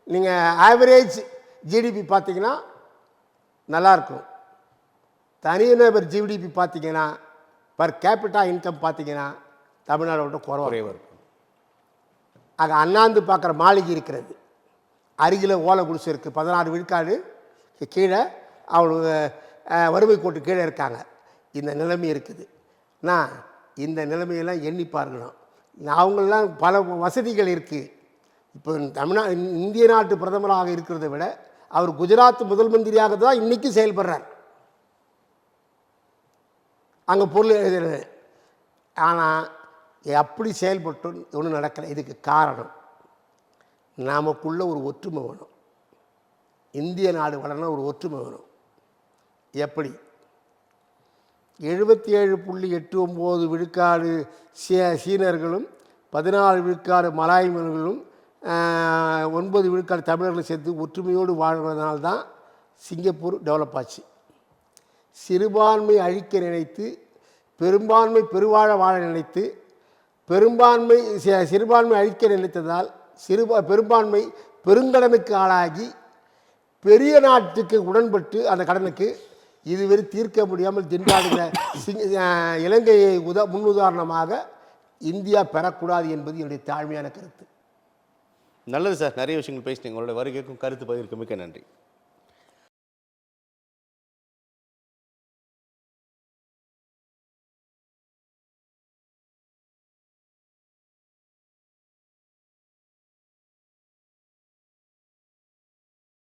நீங்கள் ஆவரேஜ் ஜிடிபி பார்த்தீங்கன்னா நல்லாயிருக்கும். தனிநபர் ஜிடிபி பார்த்தீங்கன்னா பர் கேபிட்டா இன்கம் பார்த்தீங்கன்னா தமிழ்நாடு விட குறைவாக இருக்கும். ஆக அண்ணாந்து பார்க்குற மாளிகை இருக்கிறது, அருகில் ஓலை குடிசை இருக்குது, 16 விழுக்காடு கீழே அவங்களுக்கு வறுமை கோட்டு கீழே இருக்காங்க. இந்த நிலைமை இருக்குது. நான் இந்த நிலைமையெல்லாம் எண்ணி பார்க்கணும். அவங்களெலாம் பல வசதிகள் இருக்குது. இப்போ இந்திய நாட்டு பிரதமராக இருக்கிறத விட அவர் குஜராத் முதல் மந்திரியாக தான் இன்றைக்கி செயல்படுறார். அங்கே பொருள் எழுதுறது. ஆனால் அப்படி செயல்பட்டு ஒன்றும் நடக்கலை. இதுக்கு காரணம் நமக்குள்ள ஒரு ஒற்றுமை வேணும். இந்திய நாடு வளரணும், ஒரு ஒற்றுமை வேணும். எப்படி 77.89 விழுக்காடு சீனர்களும் 14 விழுக்காடு மலாய்மர்களும் 9 விழுக்காடு தமிழர்களும் சேர்த்து ஒற்றுமையோடு வாழ்கிறதுனால்தான் சிங்கப்பூர் டெவலப் ஆச்சு. சிறுபான்மை அழிக்க நினைத்து பெரும்பான்மை பெருவாழ வாழ நினைத்து சிறுபான்மை அழிக்க நினைத்ததால் பெரும்பான்மை பெருங்கடனுக்கு ஆளாகி பெரிய நாட்டுக்கு உடன்பட்டு அந்த கடனுக்கு இதுவரை தீர்க்க முடியாமல் திண்டாடுகிற இலங்கையை முன்னுதாரணமாக இந்தியா பெறக்கூடாது என்பது என்னுடைய தாழ்மையான கருத்து. நல்லது சார், நிறைய விஷயங்கள் பேசினீங்க. உங்களோட வருகைக்கும் கருத்து பகிர்வுக்கு மிக்க நன்றி.